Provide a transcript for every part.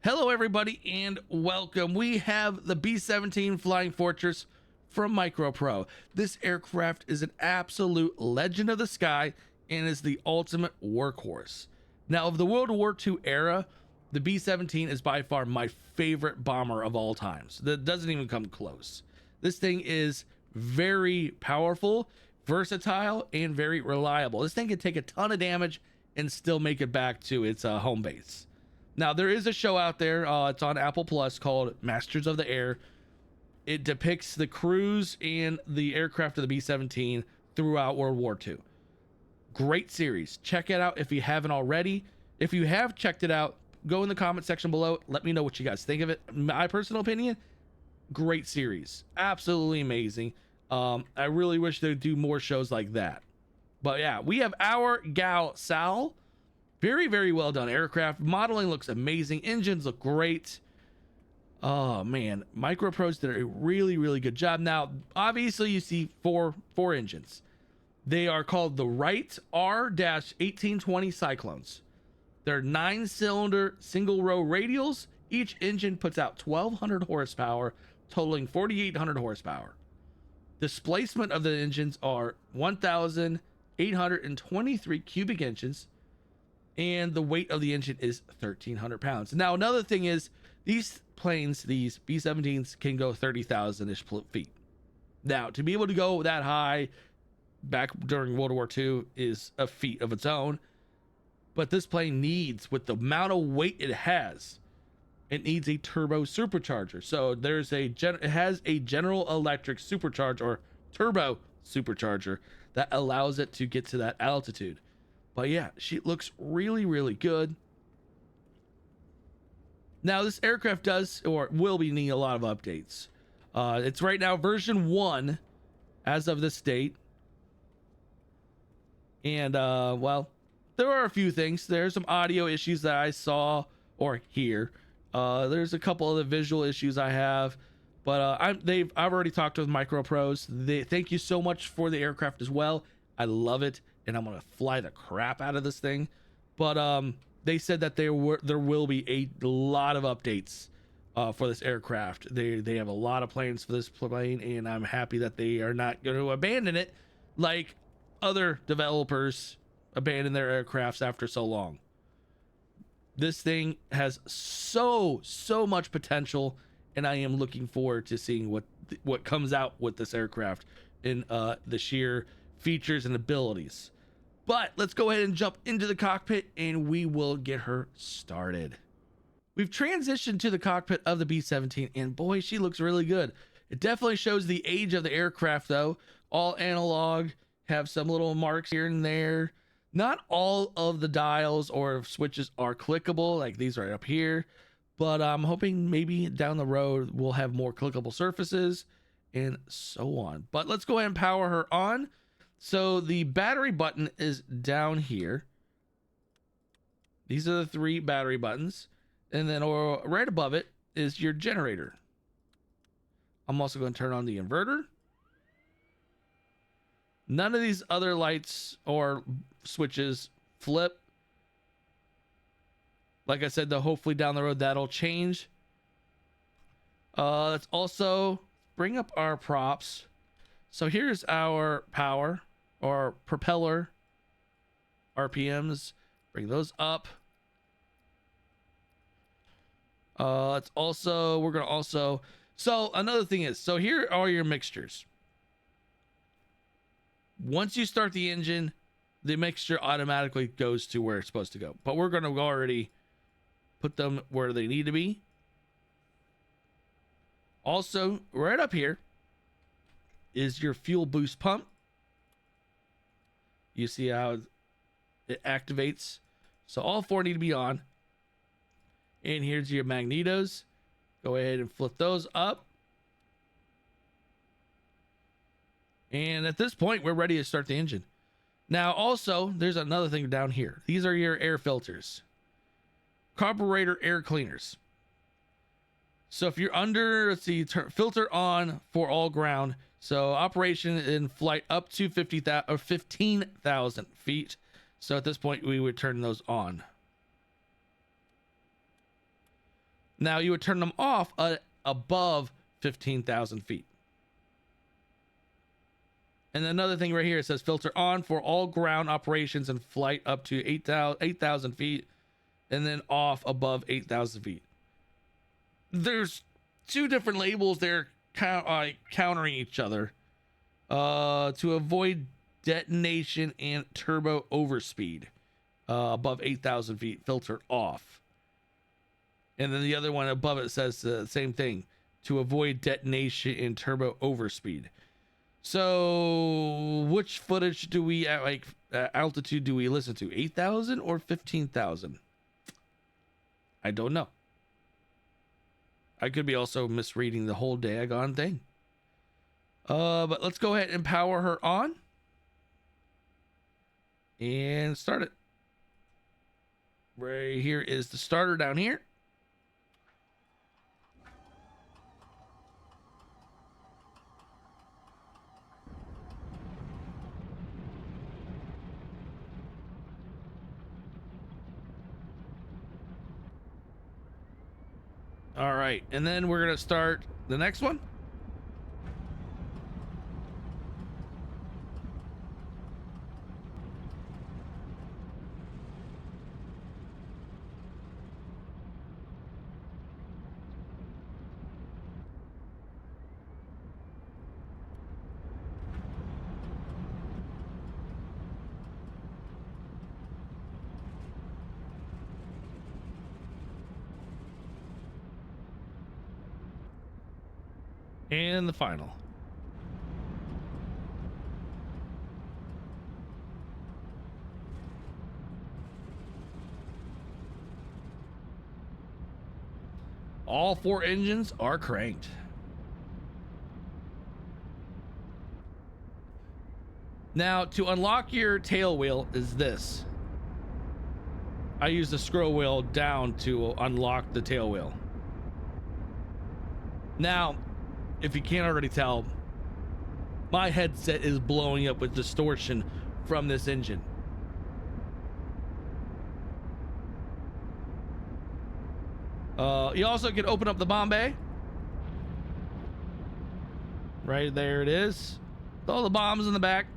Hello everybody and welcome. We have the B-17 Flying Fortress from MicroProse. This aircraft is an absolute legend of the sky and is the ultimate workhorse. Now, of the World War II era, the B-17 is by far my favorite bomber of all times. That doesn't even come close. This thing is very powerful, versatile, and very reliable. This thing can take a ton of damage and still make it back to its home base. Now, there is a show out there, it's on Apple Plus, called Masters of the Air. It depicts the crews and the aircraft of the B-17 throughout World War II. Great series. Check it out if you haven't already. If you have checked it out, go in the comment section below. Let me know what you guys think of it. My personal opinion, great series. Absolutely amazing. I really wish they'd do more shows like that. But yeah, we have our gal Sal. Very, very well done aircraft. Modeling looks amazing. Engines look great. Oh man, MicroProse did a really, really good job. Now, obviously you see four engines. They are called the Wright R-1820 Cyclones. They're 9-cylinder single row radials. Each engine puts out 1,200 horsepower, totaling 4,800 horsepower. Displacement of the engines are 1,823 cubic inches. And the weight of the engine is 1,300 pounds. Now, another thing is these planes, these B-17s, can go 30,000-ish feet. Now, to be able to go that high back during World War II is a feat of its own. But this plane needs, with the amount of weight it has, it needs a turbo supercharger. So there's it has a General Electric supercharger or turbo supercharger that allows it to get to that altitude. But yeah, she looks really, really good. Now, this aircraft does or will be needing a lot of updates. It's right now version 1 as of this date. And, well, there are a few things. There's some audio issues that I saw or hear. There's a couple of the visual issues I have. But I've already talked with MicroProse. Thank you so much for the aircraft as well. I love it. And I'm gonna fly the crap out of this thing. But they said that there will be a lot of updates for this aircraft. They have a lot of plans for this plane, and I'm happy that they are not going to abandon it like other developers abandon their aircrafts after so long. This thing has so much potential, and I am looking forward to seeing what comes out with this aircraft in the sheer features and abilities. But let's go ahead and jump into the cockpit and we will get her started. We've transitioned to the cockpit of the B-17 and boy, she looks really good. It definitely shows the age of the aircraft though. All analog, have some little marks here and there. Not all of the dials or switches are clickable, like these right up here. But I'm hoping maybe down the road we'll have more clickable surfaces and so on. But let's go ahead and power her on. So the battery button is down here. These are the 3 battery buttons. And then right above it is your generator. I'm also going to turn on the inverter. None of these other lights or switches flip. Like I said, though, hopefully down the road that'll change. Let's also bring up our props. So here's our power or propeller RPMs. Bring those up. We're gonna also, so another thing is, so here are your mixtures. Once you start the engine, the mixture automatically goes to where it's supposed to go, but we're gonna already put them where they need to be. Also, right up here is your fuel boost pump. You see how it activates. So all 4 need to be on. And here's your magnetos. Go ahead and flip those up. And at this point, we're ready to start the engine. Now, also, there's another thing down here. These are your air filters. Carburetor air cleaners. So if you're under, let's see, filter on for all ground. So operation in flight up to 15,000 feet. So at this point, we would turn those on. Now you would turn them off above 15,000 feet. And another thing right here, it says filter on for all ground operations and flight up to 8,000 feet, and then off above 8,000 feet. There's two different labels there countering each other. To avoid detonation and turbo overspeed, above 8,000 feet, filter off. And then the other one above it says the same thing, to avoid detonation and turbo overspeed. So which footage do we at altitude do we listen to, 8,000 or 15,000? I don't know. I could be also misreading the whole daggone thing. But let's go ahead and power her on and start it. Right here is the starter down here. All right, and then we're gonna start the next one. And the final. All four engines are cranked. Now, to unlock your tail wheel is this. I use the scroll wheel down to unlock the tail wheel. Now, if you can't already tell, my headset is blowing up with distortion from this engine. You also can open up the bomb bay. Right there it is. All the bombs in the back.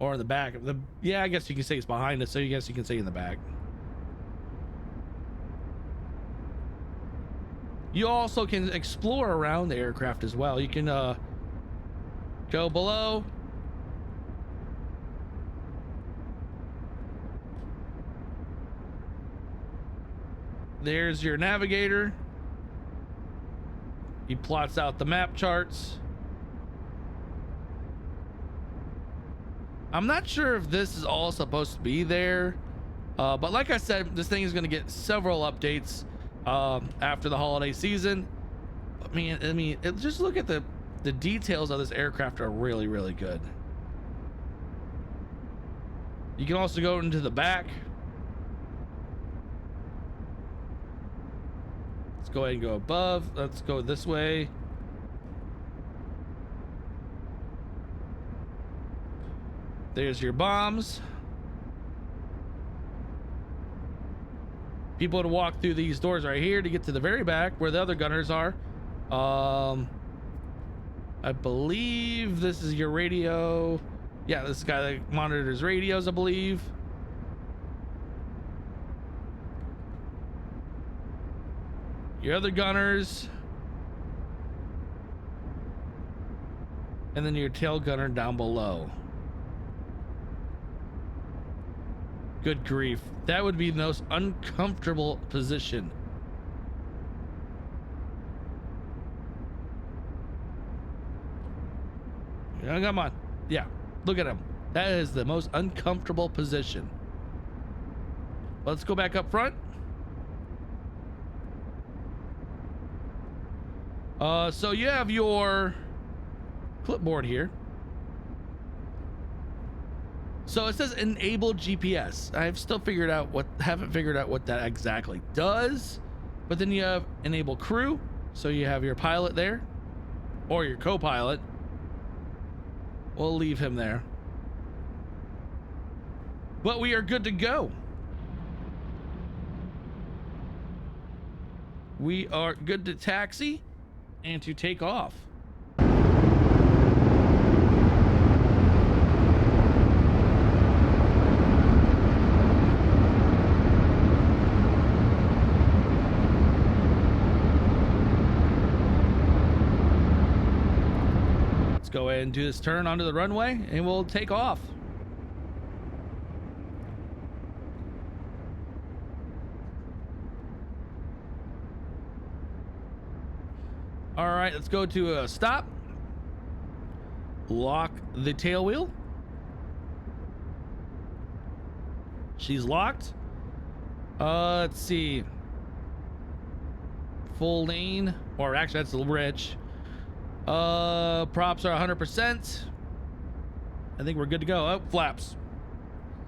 Or in the back. Yeah, I guess you can say it's behind us, so I guess you can say in the back. You also can explore around the aircraft as well. You can go below. There's your navigator. He plots out the map charts. I'm not sure if this is all supposed to be there, but like I said, this thing is going to get several updates after the holiday season. I mean, just look at the details of this aircraft are really, really good. You can also go into the back. Let's go ahead and go above. Let's go this way. There's your bombs. People would walk through these doors right here to get to the very back where the other gunners are. I believe this is your radio. Yeah, this guy that monitors radios, I believe. Your other gunners. And then your tail gunner down below. Good grief. That would be the most uncomfortable position. Yeah, come on. Yeah, look at him. That is the most uncomfortable position. Let's go back up front. So you have your clipboard here. So it says enable GPS. I've still haven't figured out what that exactly does. But then you have enable crew. So you have your pilot there, or your co-pilot. We'll leave him there. but we are good to go. We are good to taxi and to take off. Let's go ahead and do this turn onto the runway and we'll take off. All right, let's go to a stop. Lock the tail wheel. She's locked. Let's see. Full lane, or actually that's a little rich. Props are 100%. I think we're good to go. Oh, flaps.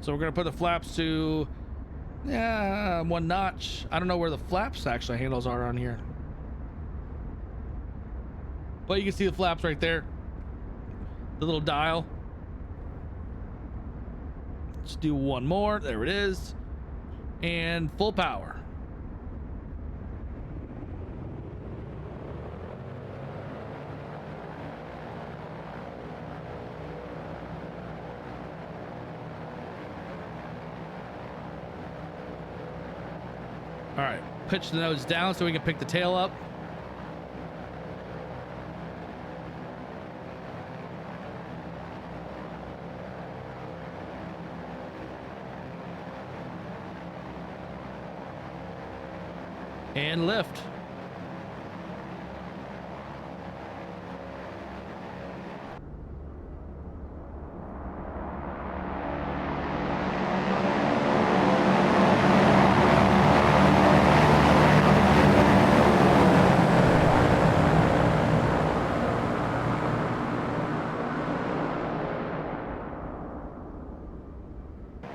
So we're gonna put the flaps to, yeah, 1 notch. I don't know where the flaps actually handles are on here, but you can see the flaps right there, the little dial. Let's do 1 more. There it is. And full power. All right, pitch the nose down so we can pick the tail up. And lift.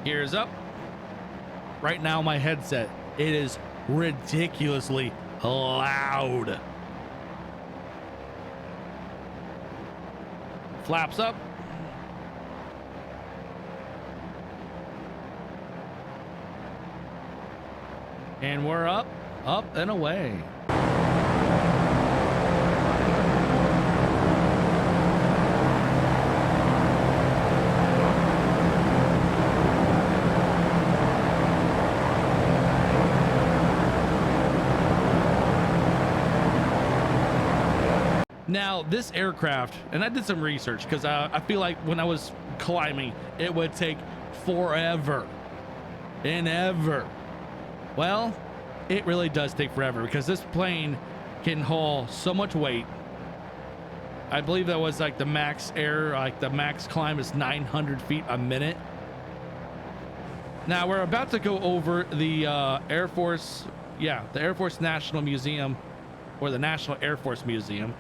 Gears up. Right now my headset, it is ridiculously loud. Flaps up. And we're up, up and away. Now, this aircraft, and I did some research because I feel like when I was climbing, it would take forever and ever. Well, it really does take forever because this plane can haul so much weight. I believe that was like the max air, like the max climb is 900 feet a minute. Now, we're about to go over the Air Force, the Air Force National Museum, or the National Air Force Museum,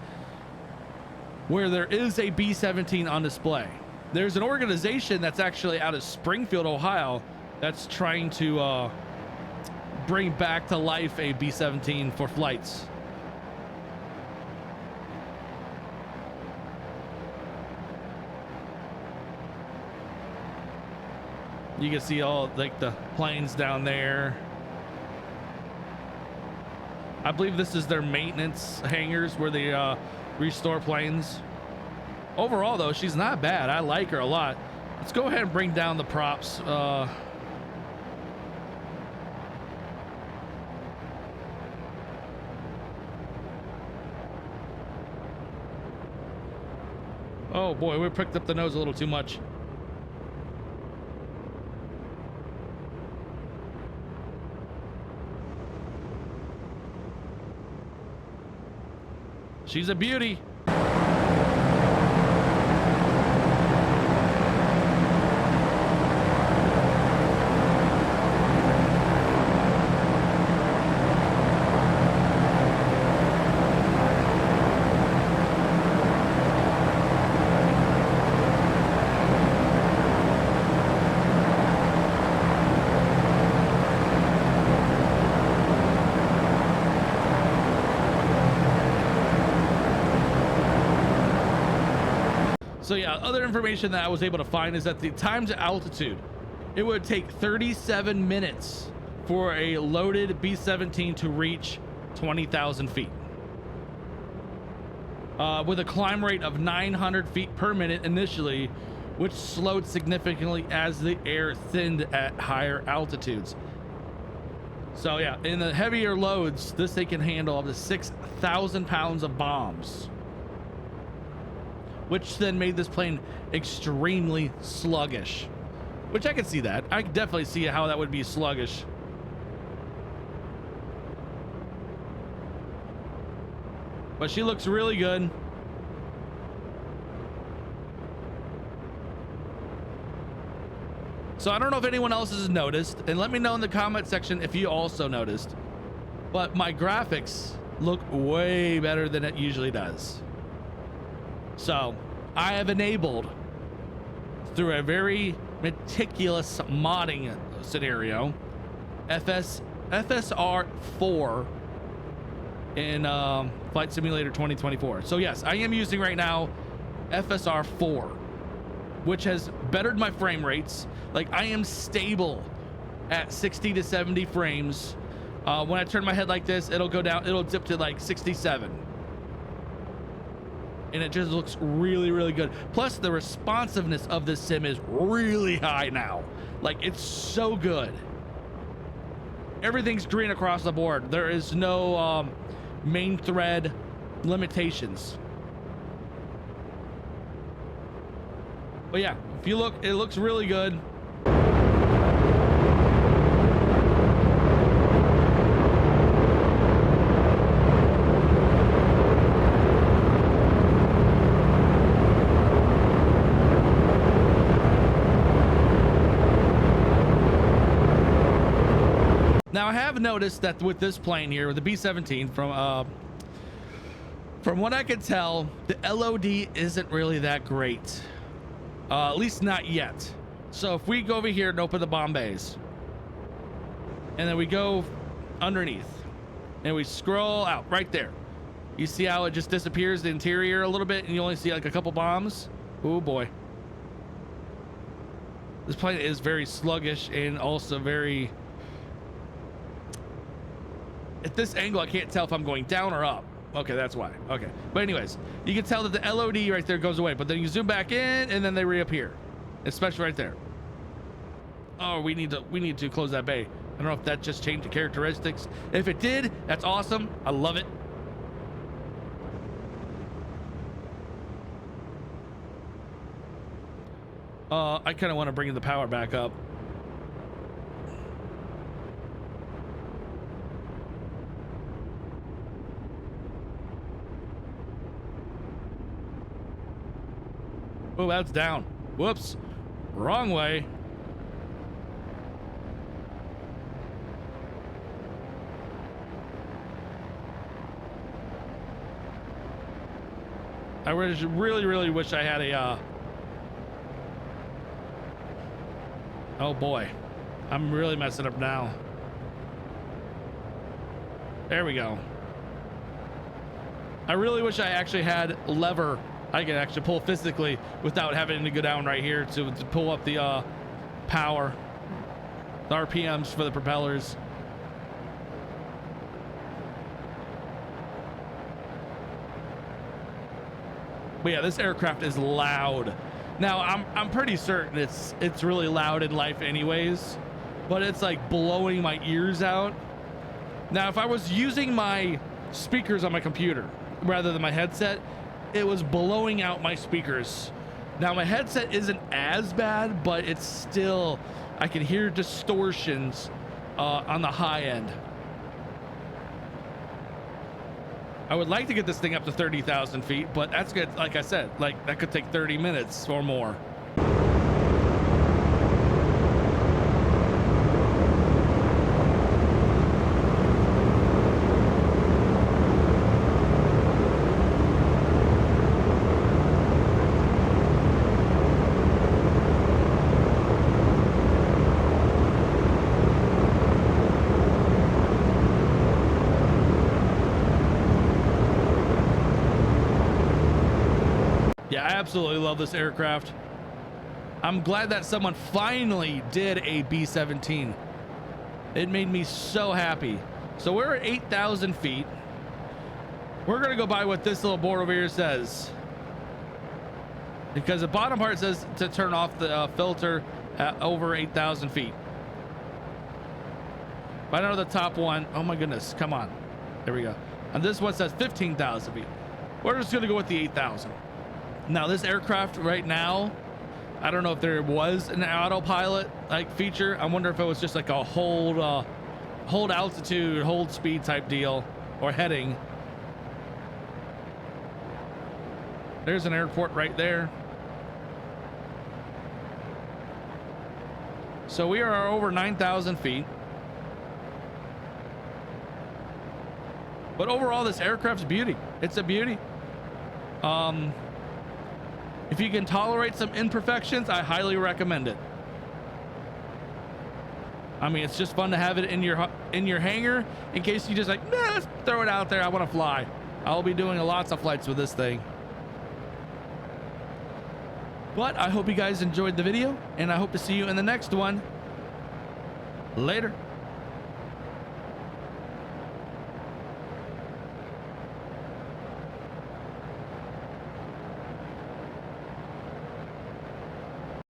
where there is a B-17 on display. There's an organization that's actually out of Springfield, Ohio, that's trying to bring back to life a B-17 for flights. You can see all like the planes down there. I believe this is their maintenance hangars where they restore planes. Overall though, she's not bad. I like her a lot. Let's go ahead and bring down the props. Oh boy, we picked up the nose a little too much. She's a beauty. So yeah, other information that I was able to find is that the time to altitude it would take 37 minutes for a loaded B-17 to reach 20,000 feet. With a climb rate of 900 feet per minute initially, which slowed significantly as the air thinned at higher altitudes. So yeah, in the heavier loads, this thing can handle up to 6,000 pounds of bombs, which then made this plane extremely sluggish, which I can see that. I can definitely see how that would be sluggish. But she looks really good. So I don't know if anyone else has noticed, and let me know in the comment section if you also noticed, but my graphics look way better than it usually does. So I have enabled, through a very meticulous modding scenario, FSR 4 in Flight Simulator 2024. So yes, I am using right now FSR 4, which has bettered my frame rates. Like, I am stable at 60 to 70 frames. When I turn my head like this, it'll go down, it'll dip to like 67. And it just looks really, really good. Plus, the responsiveness of this sim is really high now. Like, it's so good. Everything's green across the board. There is no main thread limitations. But yeah, if you look, it looks really good. Now I have noticed that with this plane here, with the B-17, from what I can tell, the LOD isn't really that great. At least not yet. So if we go over here and open the bomb bays, and then we go underneath, and we scroll out right there, you see how it just disappears the interior a little bit, and you only see like a couple bombs. Oh boy. This plane is very sluggish and also very... At this angle, I can't tell if I'm going down or up. Okay, that's why. Okay, but anyways, you can tell that the LOD right there goes away, but then you zoom back in and then they reappear, especially right there. Oh, we need to close that bay. I don't know if that just changed the characteristics. If it did, that's awesome. I love it. I kind of want to bring the power back up. Oh, that's down. Whoops. Wrong way. I really wish I had a, oh boy. I'm really messing up now. There we go. I really wish I actually had lever I can actually pull physically without having to go down right here to pull up the power, the RPMs for the propellers. But yeah, this aircraft is loud. Now I'm pretty certain it's really loud in life anyways, but it's like blowing my ears out. Now, if I was using my speakers on my computer rather than my headset, it was blowing out my speakers. Now my headset isn't as bad, but it's still, I can hear distortions on the high end. I would like to get this thing up to 30,000 feet, but that's good. Like I said, like that could take 30 minutes or more. Yeah, I absolutely love this aircraft. I'm glad that someone finally did a B-17. It made me so happy. So we're at 8,000 feet. We're gonna go by what this little board over here says, because the bottom part says to turn off the filter at over 8,000 feet. But I know the top one, oh my goodness, come on. There we go. And this one says 15,000 feet. We're just gonna go with the 8,000. Now this aircraft right now, I don't know if there was an autopilot like feature. I wonder if it was just like a hold altitude, hold speed type deal, or heading. There's an airport right there. So we are over 9,000 feet. But overall, this aircraft's a beauty. It's a beauty. If you can tolerate some imperfections, I highly recommend it. I mean, it's just fun to have it in your hangar in case you just like, nah, let's throw it out there. I want to fly. I'll be doing lots of flights with this thing. But I hope you guys enjoyed the video, and I hope to see you in the next one. Later.